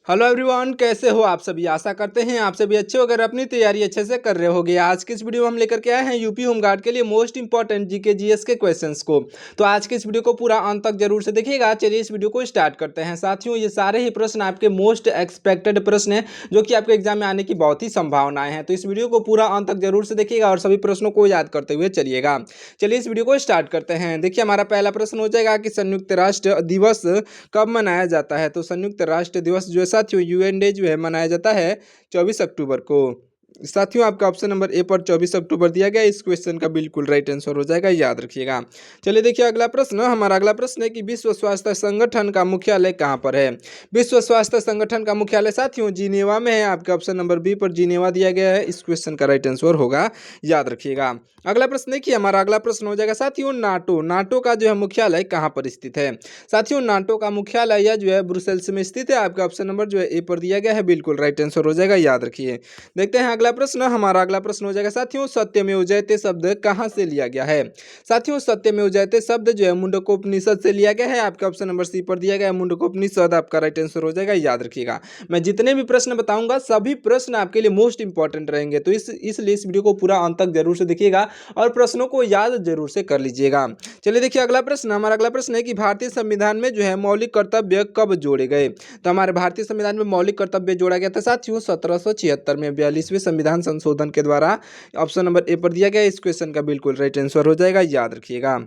Hello everyone, कैसे हो आप सभी। आशा करते हैं आप सभी अच्छे हो, अगर अपनी तैयारी अच्छे से कर रहे होगे। आज की इस वीडियो में हम लेकर के आए हैं यूपी होमगार्ड के लिए मोस्ट इंपॉर्टेंट जीके जीएस के क्वेश्चंस को। तो आज के इस वीडियो को पूरा अंत तक जरूर से देखिएगा। चलिए इस वीडियो को स्टार्ट करते हैं। साथियों, ये सारे ही प्रश्न आपके मोस्ट एक्सपेक्टेड प्रश्न हैं जो कि आपके एग्जाम में आने की बहुत ही संभावनाएं हैं। तो इस वीडियो को पूरा अंत तक जरूर से देखिएगा और सभी प्रश्नों को याद करते हुए चलिएगा। चलिए इस वीडियो को स्टार्ट करते हैं। देखिए, हमारा पहला प्रश्न हो जाएगा कि संयुक्त राष्ट्र दिवस कब मनाया जाता है। तो संयुक्त राष्ट्र दिवस जो है साथियों यूएन डे जो है मनाया जाता है 24 अक्टूबर को। साथियों, आपका ऑप्शन नंबर ए पर 24 अक्टूबर दिया गया। इस क्वेश्चन का बिल्कुल राइट आंसर हो जाएगा, याद रखिएगा। चलिए देखिए अगला प्रश्न। हमारा अगला प्रश्न है कि विश्व स्वास्थ्य संगठन का मुख्यालय कहाँ पर है। विश्व स्वास्थ्य संगठन का मुख्यालय साथियों जिनेवा में है। आपका ऑप्शन नंबर बी पर जिनेवा दिया गया है। इस क्वेश्चन का राइट आंसर होगा, याद रखिएगा। अगला प्रश्न देखिए, हमारा अगला प्रश्न हो जाएगा साथियों नाटो। नाटो का जो है मुख्यालय कहाँ पर स्थित है। साथियों, नाटो का मुख्यालय यह जो है ब्रुसेल्स में स्थित है। आपका ऑप्शन नंबर जो है ए पर दिया गया है, बिल्कुल राइट आंसर हो जाएगा, याद रखिए। देखते हैं अगला प्रश्न। हमारा अगला प्रश्न हो जाएगा साथियों सत्यमेव जयते शब्द कहां से लिया गया है। साथियों, सत्यमेव जयते शब्द जो है मुंडकोपनिषद से लिया गया है। आपका ऑप्शन नंबर सी पर दिया गया है, मुंडकोपनिषद आपका राइट आंसर हो जाएगा, याद रखिएगा। मैं जितने भी प्रश्न बताऊंगा सभी प्रश्न आपके लिए मोस्ट इंपॉर्टेंट रहेंगे, तो इसलिए इस वीडियो को पूरा अंत तक जरूर से देखिएगा और प्रश्नों को याद जरूर से कर लीजिएगा। चलिए देखिए अगला प्रश्न। हमारा अगला प्रश्न है कि भारतीय संविधान में जो है मौलिक कर्तव्य कब जोड़े गए। तो हमारे भारतीय संविधान में मौलिक कर्तव्य जोड़ा गया था साथियों 1776 में 42वें संविधान संशोधन के द्वारा। ऑप्शन नंबर ए पर दिया गया। इस क्वेश्चन का बिल्कुल राइट आंसर हो जाएगा, याद रखिएगा।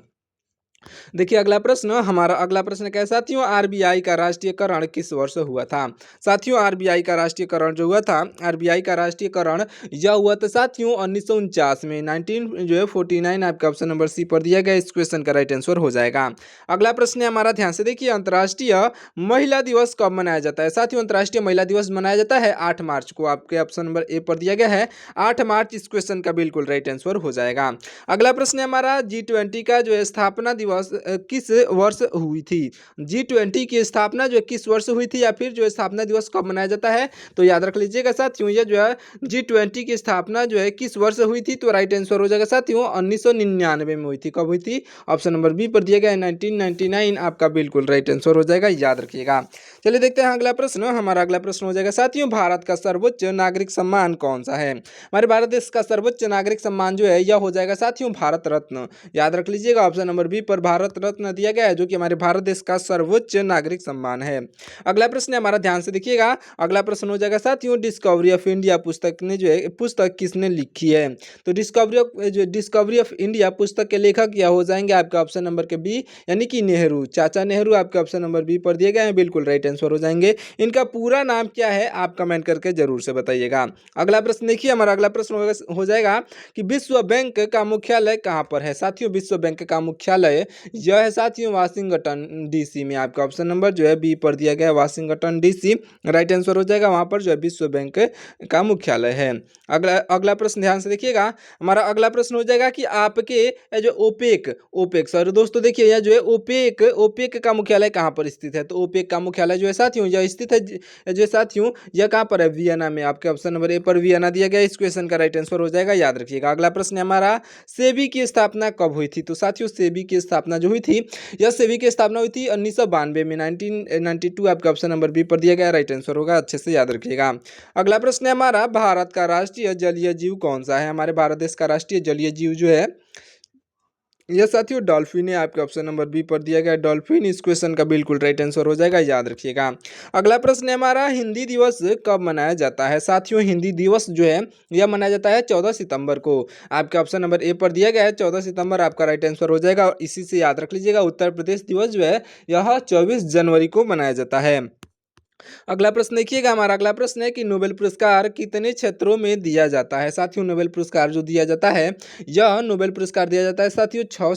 देखिए अगला प्रश्न। हमारा अगला प्रश्न क्या है साथियों आरबीआई का राष्ट्रीयकरण किस वर्ष हुआ था। साथियों, आरबीआई का राष्ट्रीयकरण जो हुआ था, आरबीआई का राष्ट्रीयकरण यह हुआ था साथियों 1949 में 1949। आपका ऑप्शन नंबर सी पर दिया गया। इस क्वेश्चन का राइट आंसर हो जाएगा। अगला प्रश्न है हमारा, ध्यान से देखिए, अंतर्राष्ट्रीय महिला दिवस कब मनाया जाता है। साथियों, अंतर्राष्ट्रीय महिला दिवस मनाया जाता है 8 मार्च को। आपके ऑप्शन नंबर ए पर दिया गया है 8 मार्च। इस क्वेश्चन का बिल्कुल राइट आंसर हो जाएगा। अगला प्रश्न है हमारा G20 का जो है स्थापना दिवस किस वर्ष हुई थी। G20 की स्थापना जो है किस वर्ष हुई थी या फिर जो है स्थापना दिवस कब मनाया जाता है। तो याद रख लीजिएगा साथियों, ये जो है G20 की स्थापना जो है किस वर्ष हुई थी। तो राइट आंसर हो जाएगा साथियों 1999 में हुई थी। कब हुई थी। ऑप्शन नंबर बी पर दिया गया है 1999। आपका बिल्कुल राइट आंसर हो जाएगा, याद रखिएगा। चलिए देखते हैं अगला प्रश्न। हमारा अगला प्रश्न हो जाएगा साथियों भारत का सर्वोच्च नागरिक सम्मान कौन सा है। हमारे भारत देश का सर्वोच्च नागरिक सम्मान जो है यह हो जाएगा साथियों भारत रत्न। याद रख लीजिएगा, ऑप्शन नंबर बी पर भारत रत्न दिया गया है, जो कि हमारे भारत देश का सर्वोच्च नागरिक सम्मान है। अगला प्रश्न है हमारा, ध्यान से देखिएगा। अगला प्रश्न हो जाएगा साथियों डिस्कवरी ऑफ इंडिया पुस्तक ने जो है पुस्तक किसने लिखी है। तो डिस्कवरी ऑफ इंडिया पुस्तक के लेखक यह हो जाएंगे आपका ऑप्शन नंबर के बी, यानी कि नेहरू, चाचा नेहरू। आपके ऑप्शन नंबर बी पर दिए गए हैं, बिल्कुल राइट आंसर हो जाएंगे। इनका पूरा नाम क्या है आप कमेंट करके जरूर से बताइएगा। अगला प्रश्न देखिए, हमारा अगला प्रश्न हो जाएगा कि विश्व बैंक का मुख्यालय कहाँ पर है। साथियों, विश्व बैंक का मुख्यालय यह है साथियों वाशिंगटन डीसी में। आपका ऑप्शन नंबर जो है बी पर दिया गया है, वाशिंगटन डीसी राइट आंसर हो जाएगा। वहां पर जो है विश्व बैंक का मुख्यालय है। अगला प्रश्न ध्यान से देखिएगा। हमारा अगला प्रश्न हो जाएगा कि आपके जो ओपेक सर दोस्तों देखिए, यह जो है ओपेक का मुख्यालय कहाँ पर स्थित है। तो ओपेक का मुख्यालय जो है साथियों यह स्थित है जो साथियों यह कहाँ पर है, वियना में। आपके ऑप्शन नंबर ए पर वियना दिया गया। इस क्वेश्चन का राइट आंसर हो जाएगा, याद रखिएगा। अगला प्रश्न है हमारा सेबी की स्थापना कब हुई थी। तो साथियों, सेबी की स्थापना जो हुई थी, यह सेबी की स्थापना हुई थी 1992 में 1992। आपका ऑप्शन नंबर बी पर दिया गया, राइट आंसर होगा, अच्छे से याद रखिएगा। अगला प्रश्न है हमारा भारत का राष्ट्रीय जलीय जीव कौन सा है। हमारे भारत देश का राष्ट्रीय जलीय जीव जो है यह साथियों डॉल्फिन है। आपके ऑप्शन नंबर बी पर दिया गया डॉल्फिन। इस क्वेश्चन का बिल्कुल राइट आंसर हो जाएगा, याद रखिएगा। अगला प्रश्न है हमारा हिंदी दिवस कब मनाया जाता है। साथियों, हिंदी दिवस जो है यह मनाया जाता है 14 सितंबर को। आपके ऑप्शन नंबर ए पर दिया गया है 14 सितंबर। आपका राइट आंसर हो जाएगा और इसी से याद रख लीजिएगा उत्तर प्रदेश दिवस जो है यह 24 जनवरी को मनाया जाता है। अगला प्रश्न देखिएगा। हमारा अगला प्रश्न है कि नोबेल पुरस्कार कितने क्षेत्रों में दिया जाता है। साथियों, नोबेल पुरस्कार जो दिया जाता है यह नोबेल पुरस्कार दिया जाता है साथियों छह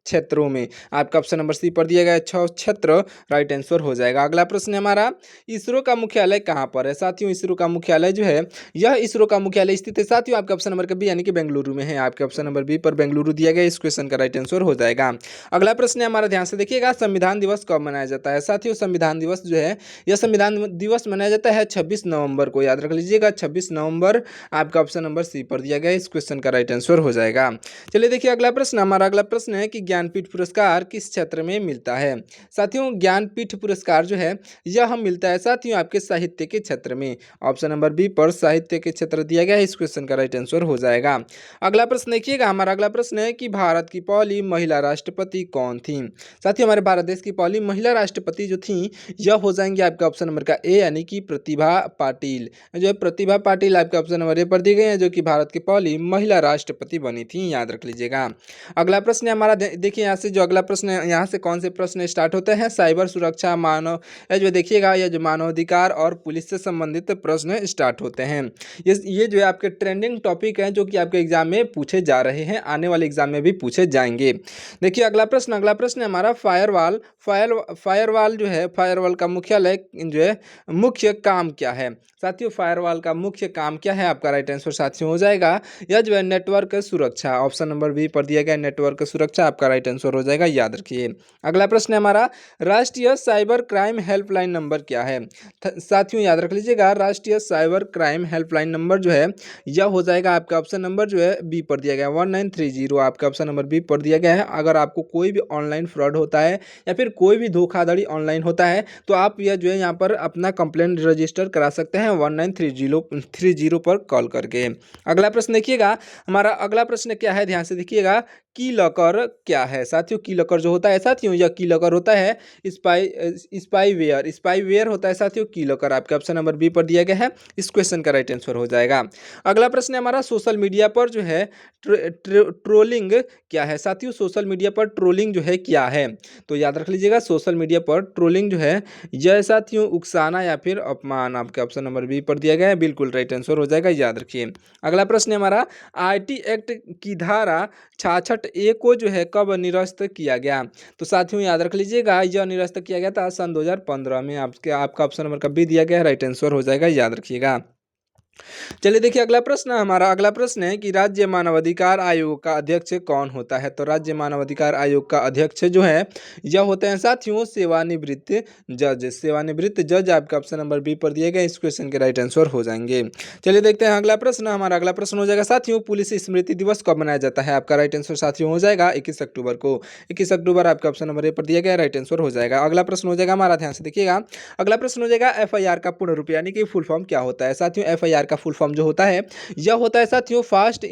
क्षेत्रों में। आपका ऑप्शन नंबर सी पर दिया गया है 6 क्षेत्र, राइट आंसर हो जाएगा। अगला प्रश्न है हमारा इसरो का मुख्यालय कहाँ पर है। साथियों, इसरो का मुख्यालय जो है यह इसरो का मुख्यालय स्थित है साथियों आपके ऑप्शन नंबर बी, यानी कि बेंगलुरु में है। आपके ऑप्शन नंबर बी पर बेंगलुरु दिया गया। इस क्वेश्चन का राइट आंसर हो जाएगा। अगला प्रश्न है हमारा, ध्यान से देखिएगा, संविधान दिवस कब मनाया जाता है। साथियों, संविधान दिवस जो है यह संविधान दिवस मनाया जाता है 26 नवंबर को। याद रख लीजिएगा 26 नवंबर। आपका ऑप्शन नंबर सी पर दिया गया। इस क्वेश्चन का राइट आंसर हो जाएगा। चलिए देखिए अगला प्रश्न। हमारा अगला प्रश्न है कि ज्ञानपीठ पुरस्कार किस क्षेत्र में मिलता है। साथियों ज्ञानपीठ पुरस्कार जो है यह मिलता है साथियों आपके साहित्य के क्षेत्र में। ऑप्शन नंबर बी पर साहित्य के क्षेत्र दिया गया है, इस क्वेश्चन का राइट आंसर हो जाएगा। अगला प्रश्न देखिएगा, हमारा अगला प्रश्न है कि भारत की पहली महिला राष्ट्रपति कौन थी। साथियों हमारे भारत देश की पहली महिला राष्ट्रपति जो थी यह हो जाएंगे आपका ऑप्शन नंबर का ए, यानी कि प्रतिभा पाटिल। जो है प्रतिभा पाटिल आपके ऑप्शन नंबर ए पर दी गई है, जो कि भारत की पहली महिला राष्ट्रपति बनी थी, याद रख लीजिएगा। अगला प्रश्न है हमारा, देखिए यहाँ से जो अगला प्रश्न है, यहाँ से कौन से प्रश्न स्टार्ट होते हैं, साइबर सुरक्षा, मानव, जो देखिएगा यह जो मानवाधिकार और पुलिस से संबंधित प्रश्न स्टार्ट होते हैं। ये जो है आपके ट्रेंडिंग टॉपिक हैं जो कि आपके एग्जाम में पूछे जा रहे हैं, आने वाले एग्जाम में भी पूछे जाएंगे। देखिए अगला प्रश्न है हमारा फायरवॉल जो है, फायरवॉल का मुख्यालय जो है मुख्य काम क्या है। साथियों फायरवॉल का मुख्य काम क्या है, आपका राइट आंसर साथियों हो जाएगा यह जो है नेटवर्क सुरक्षा। ऑप्शन नंबर बी पर दिया गया नेटवर्क सुरक्षा आपका राइट आंसर हो जाएगा, याद रखिए। अगला प्रश्न है हमारा, राष्ट्रीय साइबर क्राइम हेल्पलाइन नंबर क्या है। साथियों याद रख लीजिएगा, राष्ट्रीय साइबर क्राइम हेल्पलाइन नंबर जो है यह हो जाएगा आपका ऑप्शन नंबर जो है बी पर दिया गया 1930, आपका ऑप्शन नंबर बी पर दिया गया है। अगर आपको कोई भी ऑनलाइन फ्रॉड होता है या फिर कोई भी धोखाधड़ी ऑनलाइन होता है तो आप यह जो है यहाँ पर अपना कंप्लेंट रजिस्टर करा सकते हैं 1930 पर कॉल करके। अगला प्रश्न देखिएगा, हमारा अगला प्रश्न क्या है, ध्यान से देखिएगा, की लॉकर क्या है। साथियों की लॉकर जो होता है साथियों, यह की लॉकर होता है स्पाईवेयर होता है साथियों की लॉकर, आपके ऑप्शन नंबर बी पर दिया गया है, इस क्वेश्चन का राइट आंसर हो जाएगा। अगला प्रश्न है हमारा, सोशल मीडिया पर जो है ट्रोलिंग क्या है। साथियों सोशल मीडिया पर ट्रोलिंग जो है क्या है, तो याद रख लीजिएगा सोशल मीडिया पर ट्रोलिंग जो है यह साथियों उकसाना या फिर अपमान, आपके ऑप्शन नंबर बी पर दिया गया है, बिल्कुल राइट आंसर हो जाएगा, याद रखिए। अगला प्रश्न है हमारा, आईटी एक्ट की धारा 66A को जो है कब निरस्त किया गया। तो साथियों याद रख लीजिएगा यह निरस्त किया गया था सन 2015 में, आपका ऑप्शन नंबर का बी दिया गया है, राइट आंसर हो जाएगा, याद रखिएगा। चलिए देखिए अगला प्रश्न, हमारा अगला प्रश्न है कि राज्य मानवाधिकार आयोग का अध्यक्ष कौन होता है। तो राज्य मानवाधिकार आयोग का अध्यक्ष जो है यह होते हैं साथियों सेवानिवृत्त जज, आपका ऑप्शन नंबर बी पर दिए गए, इस क्वेश्चन के राइट आंसर हो जाएंगे। चलिए देखते हैं अगला प्रश्न, हमारा अगला प्रश्न हो जाएगा साथियों, पुलिस स्मृति दिवस कब मनाया जाता है। आपका राइट आंसर साथियों हो जाएगा 21 अक्टूबर को, 21 अक्टूबर आपका ऑप्शन नंबर ए पर दिया गया, राइट आंसर हो जाएगा। अगला प्रश्न हो जाएगा हमारा, ध्यान से देखिएगा, अगला प्रश्न हो जाएगा FIR का पूर्ण रूप यानी कि फुल फॉर्म क्या होता है। साथियों FIR का फुल फॉर्म जो होता है यह होता है साथियों फर्स्ट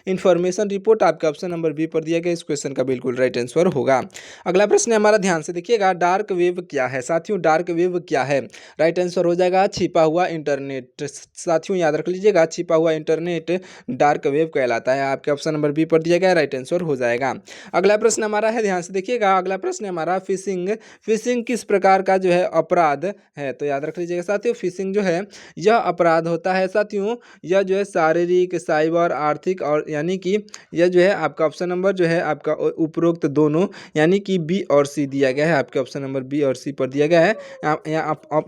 इंफॉर्मेशन रिपोर्ट, आपका ऑप्शन नंबर बी पर दिया गया, इस क्वेश्चन का बिल्कुल राइट आंसर होगा। अगला प्रश्न है हमारा, ध्यान से देखिएगा, डार्क वेब क्या है। साथियों डार्क वेब क्या है, राइट आंसर हो जाएगा छिपा हुआ इंटरनेट। साथियों याद रख लीजिएगा छिपा हुआ इंटरनेट डार्क वेब कहलाता है, आपके ऑप्शन नंबर बी पर दिया गया, राइट आंसर हो जाएगा। अगला प्रश्न हमारा है, ध्यान से देखिएगा, अगला प्रश्न है हमारा, फिशिंग किस प्रकार का जो है अपराध है। तो याद रख लीजिएगा साथियों फिशिंग जो है यह अपराध होता है साथियों, यह जो है शारीरिक, साइबर, आर्थिक, और यानी कि यह जो है आपका ऑप्शन नंबर जो है आपका उपरोक्त दोनों यानी कि बी और सी दिया गया है, आपके ऑप्शन नंबर बी और सी पर दिया गया है।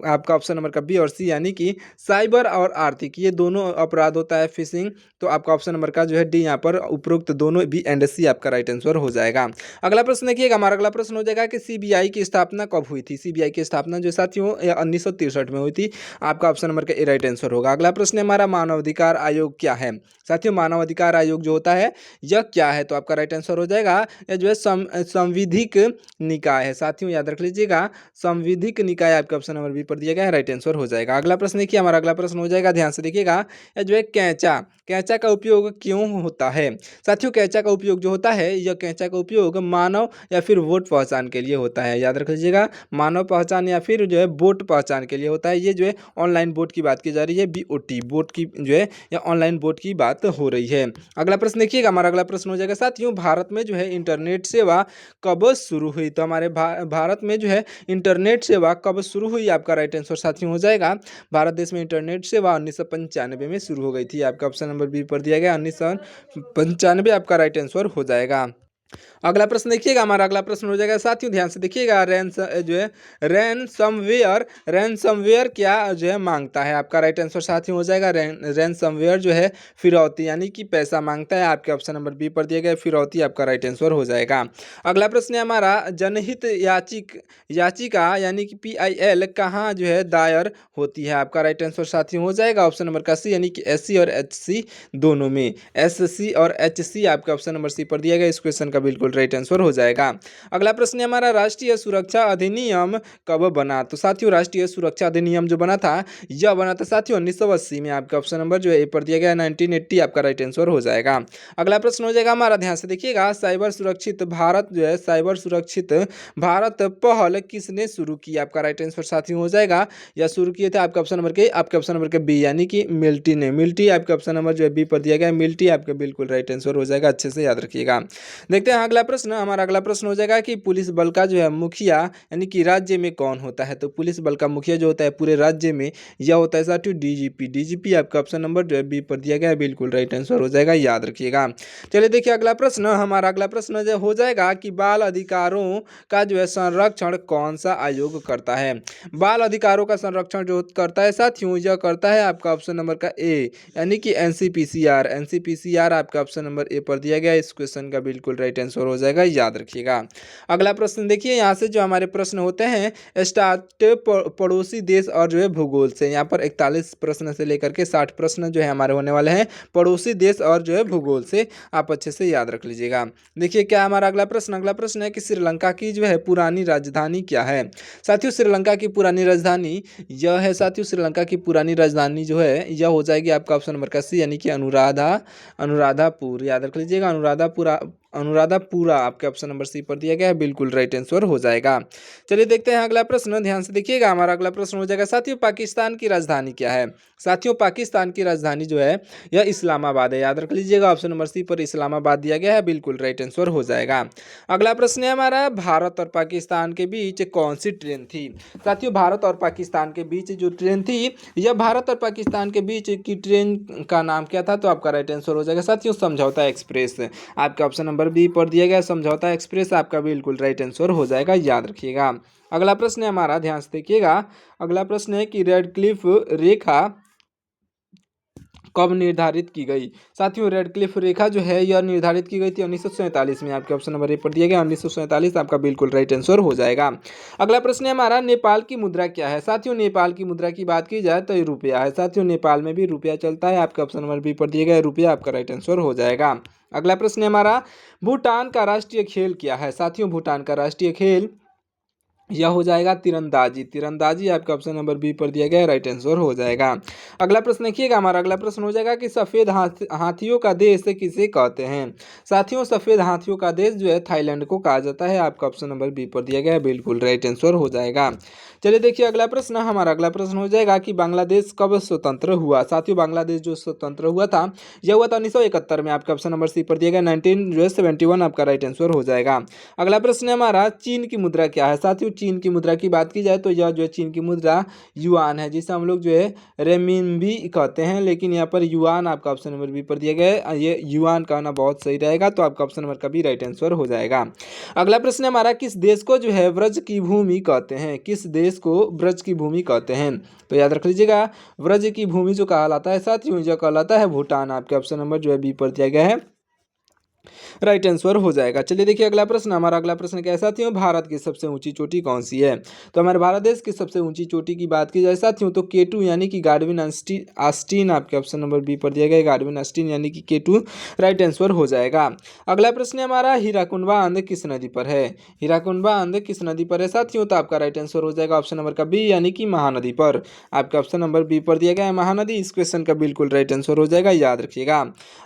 आपका ऑप्शन नंबर का बी और सी यानी कि साइबर और आर्थिक ये दोनों अपराध होता है फिशिंग, तो आपका ऑप्शन नंबर का जो है डी यहाँ पर उपरोक्त दोनों बी एंड सी आपका राइट आंसर हो जाएगा। अगला प्रश्न देखिएगा, हमारा अगला प्रश्न हो जाएगा कि सीबीआई की स्थापना कब हुई थी। सीबीआई की स्थापना जो साथियों 1963 में हुई थी, आपका ऑप्शन नंबर का ए राइट आंसर होगा। अगला प्रश्न है हमारा, मानवाधिकार आयोग क्या है। साथियों मानवाधिकार आयोग जो होता है यह क्या है, तो आपका राइट आंसर हो जाएगा यह जो है संविधिक निकाय है। साथियों याद रख लीजिएगा संविधिक निकाय, आपका ऑप्शन नंबर बी पर दिया गया है, राइट आंसर हो जाएगा। अगला प्रश्न देखिए, हमारा अगला प्रश्न हो जाएगा, ध्यान से देखिएगा, यह जो है कैंचा का उपयोग क्यों होता है। साथियों कैंचा का उपयोग जो होता है, यह कैंचा का उपयोग मानव या फिर वोट पहचान के लिए होता है। याद रख लीजिएगा मानव पहचान या फिर जो है वोट पहचान के लिए होता है। ये जो है ऑनलाइन वोट की बात की जा रही है, BOT वोट की जो है या ऑनलाइन वोट की बात हो रही है। अगला प्रश्न देखिएगा, हमारा अगला प्रश्न हो जाएगा साथियों, भारत में जो है इंटरनेट सेवा कब शुरू हुई। तो हमारे भारत में जो है इंटरनेट सेवा कब शुरू हुई, आपका राइट आंसर साथियों हो जाएगा भारत देश में इंटरनेट सेवा 1995 में शुरू हो गई थी, आपका ऑप्शन नंबर बी पर दिया गया 1995 आपका राइट आंसर हो जाएगा। अगला प्रश्न देखिएगा, हमारा अगला प्रश्न हो जाएगा साथियों, ध्यान से देखिएगा। रैनसमवेयर क्या जो है मांगता है? आपका राइट आंसर साथियों हो जाएगा रैनसमवेयर जो है फिरौती यानी कि पैसा मांगता है। आपके ऑप्शन नंबर बी पर दिया गया फिरौती आपका राइट आंसर हो जाएगा। अगला प्रश्न है हमारा, जनहित याचिका यानी कि PIL कहाँ जो है दायर होती है? आपका राइट आंसर साथियों हो जाएगा ऑप्शन नंबर का सी यानी कि SC और HC दोनों में। SC और HC आपका ऑप्शन नंबर सी पर दिया गया। इस क्वेश्चन का बिल्कुल राइट आंसर हो जाएगा। अगला प्रश्न है हमारा, राष्ट्रीय सुरक्षा अधिनियम कब बना? तो साथियों राष्ट्रीय सुरक्षा अधिनियम जो बना था, यह बना था साथियों 1980 में। आपका ऑप्शन नंबर जो है ए पर दिया गया 1980 आपका राइट आंसर हो जाएगा। अगला प्रश्न हो जाएगा हमारा, ध्यान से देखिएगा, साइबर सुरक्षित भारत जो है साइबर सुरक्षित भारत पहल किसने शुरू की? आपका राइट आंसर साथियों हो जाएगा, या शुरू किए थे आपके ऑप्शन नंबर के बी यानी कि मिल्टी ने। मिल्टी आपका ऑप्शन नंबर जो है बी पर दिया गया, मिल्टी आपका बिल्कुल राइट आंसर हो जाएगा। अच्छे से याद रखिएगा। देखते हैं अगला प्रश्न, हमारा अगला प्रश्न हो जाएगा कि पुलिस बल का जो है मुखिया यानी कि राज्य में कौन होता है? तो पुलिस बल का मुखिया जो होता है पूरे राज्य में, यह होता है साथियों DGP। DGP आपका ऑप्शन नंबर जो है बी पर दिया गया है, बिल्कुल राइट आंसर हो जाएगा, याद रखिएगा। चलिए देखिए अगला प्रश्न, हमारा अगला प्रश्न जो हो जाएगा कि बाल अधिकारों का जो है संरक्षण कौन सा आयोग करता है? बाल अधिकारों का संरक्षण जो करता है साथियों, यह करता है आपका ऑप्शन नंबर का ए यानी कि NCPCR। NCPCR आपका ऑप्शन नंबर ए पर दिया गया। इस क्वेश्चन का बिल्कुल राइट आंसर हो जाएगा, याद रखिएगा। अगला प्रश्न देखिए, यहाँ से जो हमारे प्रश्न होते हैं स्टार्ट पड़ोसी देश और जो है भूगोल से। यहाँ पर 41 प्रश्न से लेकर के 60 प्रश्न जो है हमारे होने वाले हैं पड़ोसी देश और जो है भूगोल से, आप अच्छे से याद रख लीजिएगा। देखिए क्या हमारा अगला प्रश्न है कि श्रीलंका की जो है पुरानी राजधानी क्या है? साथियों श्रीलंका की पुरानी राजधानी यह है साथियों, श्रीलंका की पुरानी राजधानी जो है यह हो जाएगी आपका ऑप्शन नंबर का सी यानी कि अनुराधापुर। याद रख लीजिएगा, अनुराधापुरा आपके ऑप्शन नंबर सी पर दिया गया है, बिल्कुल राइट आंसर हो जाएगा। चलिए देखते हैं अगला प्रश्न, ध्यान से देखिएगा। हमारा अगला प्रश्न हो जाएगा साथियों, पाकिस्तान की राजधानी क्या है? साथियों पाकिस्तान की राजधानी जो है यह इस्लामाबाद है। याद रख लीजिएगा, ऑप्शन नंबर सी पर इस्लामाबाद दिया गया है, बिल्कुल राइट आंसर हो जाएगा। अगला प्रश्न है हमारा, भारत और पाकिस्तान के बीच कौन सी ट्रेन थी? साथियों भारत और पाकिस्तान के बीच जो ट्रेन थी, यह भारत और पाकिस्तान के बीच की ट्रेन का नाम क्या था? तो आपका राइट आंसर हो जाएगा साथियों समझौता एक्सप्रेस। आपका ऑप्शन नंबर बी पर दिया गया समझौता एक्सप्रेस आपका बिल्कुल राइट आंसर हो जाएगा, याद रखिएगा। अगला प्रश्न है हमारा, ध्यान से देखिएगा। अगला प्रश्न है कि रेड क्लिफ रेखा कब निर्धारित की गई? साथियों रेड क्लिफ रेखा जो है यह निर्धारित की गई थी 1947 में। आपके ऑप्शन नंबर ए पर दिया गया 1947 आपका बिल्कुल राइट आंसर हो जाएगा। अगला प्रश्न है हमारा, नेपाल की मुद्रा क्या है? साथियों नेपाल की मुद्रा की बात की जाए तो ये रुपया है। साथियों नेपाल में भी रुपया चलता है। आपका ऑप्शन नंबर बी पर दिया गया रुपया आपका राइट आंसर हो जाएगा। अगला प्रश्न है हमारा, भूटान का राष्ट्रीय खेल क्या है? साथियों भूटान का राष्ट्रीय खेल यह हो जाएगा तीरंदाजी। तीरंदाजी आपका ऑप्शन नंबर बी पर दिया गया है, राइट आंसर हो जाएगा। अगला प्रश्न देखिएगा, हमारा अगला प्रश्न हो जाएगा कि सफ़ेद हाथियों का देश किसे कहते हैं? साथियों सफ़ेद हाथियों का देश जो है थाईलैंड को कहा जाता है। आपका ऑप्शन नंबर बी पर दिया गया है, बिल्कुल राइट आंसर हो जाएगा। चलिए देखिए अगला प्रश्न, हमारा अगला प्रश्न हो जाएगा कि बांग्लादेश कब स्वतंत्र हुआ? साथियों बांग्लादेश जो स्वतंत्र हुआ था यह हुआ था 1971 में। आपका ऑप्शन नंबर सी पर दिया गया 1971 आपका राइट आंसर हो जाएगा। अगला प्रश्न है हमारा, चीन की मुद्रा क्या है? साथियों चीन की मुद्रा की बात की जाए तो यह जो है चीन की मुद्रा युआन है, जिसे हम लोग जो है रेमिनबी कहते हैं, लेकिन यहाँ पर युआन आपका ऑप्शन नंबर बी पर दिया गया है। ये युआन कहना बहुत सही रहेगा, तो आपका ऑप्शन नंबर का भी राइट आंसर हो जाएगा। अगला प्रश्न है हमारा, किस देश को जो है व्रज की भूमि कहते हैं? किस देश को व्रज की भूमि कहते हैं? तो याद रख लीजिएगा, व्रज की भूमि जो कहलाता है साथियों यह कहलाता है भूटान। आपके ऑप्शन नंबर जो है बी पर दिया गया है, राइट आंसर हो जाएगा। चलिए देखिए अगला प्रश्न, हमारा अगला प्रश्न क्या है साथियों, भारत की सबसे ऊंची चोटी कौन सी है? तो हमारे भारत देश की सबसे ऊंची चोटी की बात की जाए साथियों तो K2 यानी कि गार्डविन आस्टीन आपके ऑप्शन नंबर बी पर दिया गया, गार्डविन आस्टीन यानी कि K2 राइट आंसर हो जाएगा। अगला प्रश्न है हमारा, हीराकुंड बांध किस नदी पर है? हीराकुंड बांध किस नदी पर है साथियों? तो आपका राइट आंसर हो जाएगा ऑप्शन नंबर का बी यानी कि महानदी पर। आपका ऑप्शन नंबर बी पर दिया गया है महानदी। इस क्वेश्चन का बिल्कुल राइट आंसर हो जाएगा, याद रखिएगा।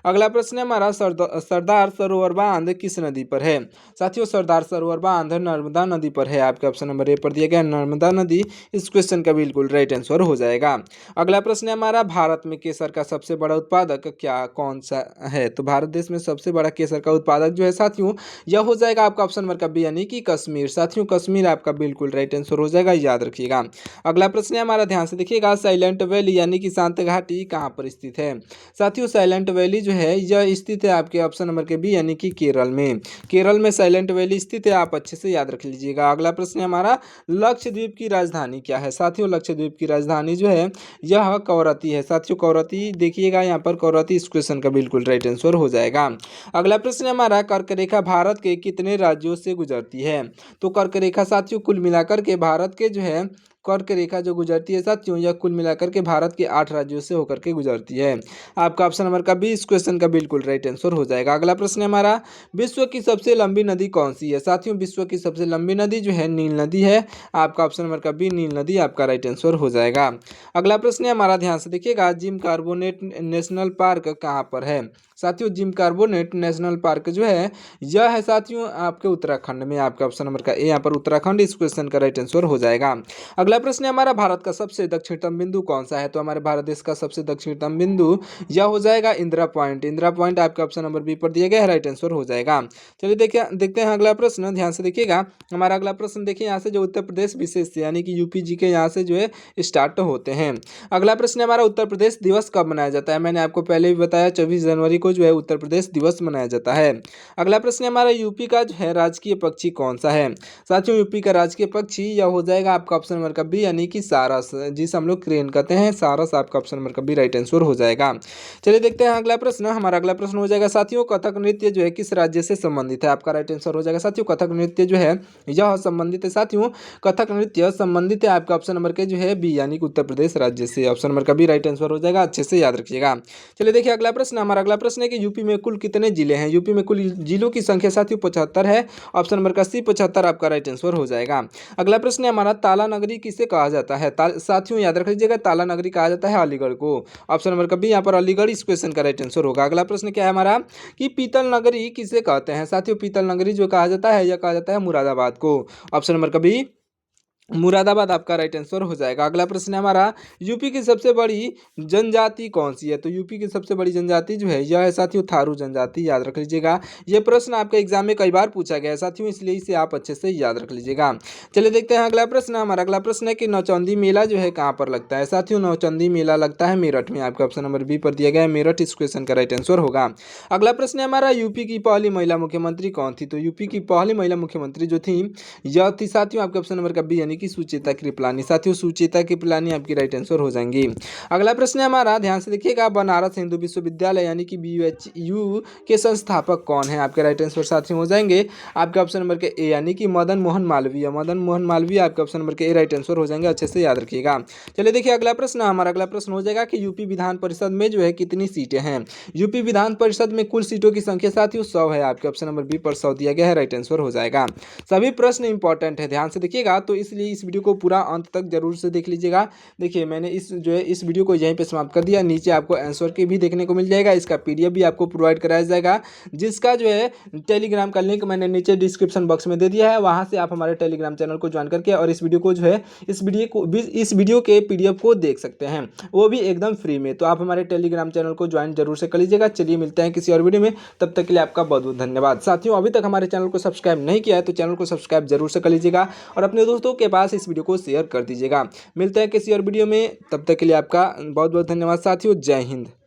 अगला प्रश्न है हमारा, सरदार सरोवर बांध किस नदी पर है? साथियों सरदार सरोवर बांध नर्मदा नदी पर है। आपके ऑप्शन नंबर ए पर दिया गया नर्मदा नदी। इस क्वेश्चन का बिल्कुल राइट आंसर हो जाएगा। अगला प्रश्न है हमारा, भारत में केसर का सबसे बड़ा उत्पादक क्या कौन सा है? तो भारत देश में सबसे बड़ा केसर का उत्पादक जो है साथियों यह हो जाएगा आपका ऑप्शन नंबर का बी यानी कि कश्मीर। साथियों कश्मीर आपका बिल्कुल राइट आंसर हो जाएगा, याद रखिएगा। अगला प्रश्न है हमारा, ध्यान से देखिएगा, साइलेंट वैली यानी कि शांत घाटी कहाँ पर स्थित है? साथियों साइलेंट वैली जो है यह स्थित है आपके ऑप्शन नंबर के बी यानी कि केरल में। केरल में साइलेंट वैली स्थित है, आप अच्छे से याद रख लीजिएगा। अगला प्रश्न है हमारा, लक्षद्वीप की राजधानी क्या है? साथियों लक्षद्वीप की राजधानी जो है यह कवरत्ती है। साथियों कवरत्ती देखिएगा यहाँ पर, कवरत्ती इस क्वेश्चन का बिल्कुल राइट आंसर हो जाएगा। अगला प्रश्न है हमारा, कर्क रेखा भारत के कितने राज्यों से गुजरती है? तो कर्क रेखा साथियों कुल मिलाकर के भारत के जो है कर्क रेखा जो गुजरती है साथियों, यह कुल मिलाकर के भारत के 8 राज्यों से होकर के गुजरती है। आपका ऑप्शन नंबर का बी इस क्वेश्चन का बिल्कुल राइट आंसर हो जाएगा। अगला प्रश्न है हमारा, विश्व की सबसे लंबी नदी कौन सी है? साथियों विश्व की सबसे लंबी नदी जो है नील नदी है। आपका ऑप्शन नंबर का बी नील नदी आपका राइट आंसर हो जाएगा। अगला प्रश्न है हमारा, ध्यान से देखिएगा, जिम कार्बोनेट नेशनल पार्क कहाँ पर है? साथियों जिम कार्बोनेट नेशनल पार्क जो है यह है साथियों आपके उत्तराखंड में। आपका ऑप्शन नंबर का ए यहाँ पर उत्तराखंड इस क्वेश्चन का राइट आंसर हो जाएगा। अगला प्रश्न है हमारा, भारत का सबसे दक्षिणतम बिंदु कौन सा है? तो हमारे भारत देश का सबसे दक्षिणतम बिंदु यह हो जाएगा इंदिरा पॉइंट। इंदिरा पॉइंट आपका ऑप्शन नंबर बी पर दिया गया है, राइट आंसर हो जाएगा। चलिए देखते हैं अगला प्रश्न, ध्यान से देखिएगा। हमारा अगला प्रश्न देखिए, यहाँ से जो उत्तर प्रदेश विशेष यानी कि यूपी जी के यहाँ से जो है स्टार्ट होते हैं। अगला प्रश्न है हमारा, उत्तर प्रदेश दिवस कब मनाया जाता है? मैंने आपको पहले भी बताया 24 जनवरी को जो है उत्तर प्रदेश दिवस मनाया जाता है। अगला प्रश्न है हमारा, यूपी का जो है राजकीय पक्षी कौन सा है? साथियों यूपी का राजकीय पक्षी यह हो जाएगा आपका ऑप्शन नंबर का बी यानी कि सारस, जिसे हम लोग क्रेन कहते हैं, सारस आपका ऑप्शन नंबर का बी राइट आंसर हो जाएगा। चलिए देखते हैं अगला प्रश्न। हमारा अगला प्रश्न हो जाएगा साथियों, कथक नृत्य जो है किस राज्य से संबंधित है? आपका राइट आंसर हो जाएगा साथियों, कथक नृत्य जो है यह संबंधित है साथियों, कथक नृत्य संबंधित है आपका ऑप्शन नंबर के जो है बी यानी कि उत्तर प्रदेश राज्य से। ऑप्शन नंबर का बी राइट आंसर हो जाएगा, अच्छे से याद रखिएगा। चलिए देखिए अगला प्रश्न। हमारा अगला प्रश्न है कि यूपी में कुल कितने जिले हैं? यूपी में कुल जिलों की संख्या साथियों 75 है। ऑप्शन नंबर का सी 75 आपका राइट आंसर हो जाएगा। अगला प्रश्न है हमारा, ताला नगरी किसे कहा जाता है? साथियों याद रख लीजिएगा, ताला नगरी कहा जाता है अलीगढ़ को। ऑप्शन नंबर का बी यहाँ पर अलीगढ़ इस क्वेश्चन का राइट आंसर होगा। अगला प्रश्न क्या है हमारा, कि पीतल नगरी किसे कहते हैं? साथियों पीतल नगरी जो कहा जाता है यह कहा जाता है मुरादाबाद को। ऑप्शन नंबर का बी मुरादाबाद आपका राइट आंसर हो जाएगा। अगला प्रश्न है हमारा, यूपी की सबसे बड़ी जनजाति कौन सी है? तो यूपी की सबसे बड़ी जनजाति जो है यह है साथियों थारू जनजाति, याद रख लीजिएगा। यह प्रश्न आपके एग्जाम में कई बार पूछा गया है साथियों, इसलिए इसे आप अच्छे से याद रख लीजिएगा। चलिए देखते हैं अगला प्रश्न। हमारा अगला प्रश्न है कि नौचंदी मेला जो है कहाँ पर लगता है? साथियों नौचंदी मेला लगता है मेरठ में। आपका ऑप्शन नंबर बी पर दिया गया है मेरठ इस क्वेश्चन का राइट आंसर होगा। अगला प्रश्न है हमारा, यूपी की पहली महिला मुख्यमंत्री कौन थी? तो यूपी की पहली महिला मुख्यमंत्री जो थी यह थी साथियों आपके ऑप्शन नंबर का बी यानी कि सुचेता कृपलानी। साथियों सुचेता कृपलानी आपकी राइट आंसर हो जाएंगी। अगला प्रश्न है हमारा, ध्यान से देखिएगा, बनारस हिंदू विश्वविद्यालय यानी कि BUHU के संस्थापक कौन है? आपके राइट आंसर साथियों हो जाएंगे आपके ऑप्शन नंबर के ए यानी कि मदन मोहन मालवीय। मदन मोहन मालवीय आपके ऑप्शन नंबर के ए राइट आंसर हो जाएंगे, अच्छे से याद रखिएगा। चलिए देखिए अगला प्रश्न। हमारा अगला प्रश्न हो जाएगा कि यूपी विधान परिषद में जो है कितनी सीटें हैं? यूपी विधान परिषद में कुल सीटों की संख्या साथियों 100 है। आपके ऑप्शन नंबर बी पर 100 दिया गया है, राइट आंसर हो जाएगा। सभी प्रश्न इंपॉर्टेंट है, ध्यान से देखिएगा, तो इसलिए इस वीडियो को पूरा अंत तक जरूर से देख लीजिएगा। देखिए मैंने इस वीडियो को यहीं पे समाप्त कर दिया। नीचे आपको आंसर की भी देखने को मिल जाएगा, इसका PDF भी आपको प्रोवाइड कराया जाएगा, जिसका जो है टेलीग्राम का लिंक मैंने नीचे डिस्क्रिप्शन बॉक्स में दे दिया है। वहां से आप हमारे टेलीग्राम चैनल को ज्वाइन करके और इस वीडियो को जो है इस वीडियो के PDF को देख सकते हैं, वो भी एकदम फ्री में। तो आप हमारे टेलीग्राम चैनल को ज्वाइन जरूर से कर लीजिएगा। चलिए मिलते हैं किसी और वीडियो में, तब तक के लिए आपका बहुत बहुत धन्यवाद। साथियों अभी तक हमारे चैनल को सब्सक्राइब नहीं किया है तो चैनल को सब्सक्राइब जरूर से कर लीजिएगा और अपने दोस्तों के पास इस वीडियो को शेयर कर दीजिएगा। मिलते हैं किसी और वीडियो में, तब तक के लिए आपका बहुत बहुत धन्यवाद साथियों। जय हिंद।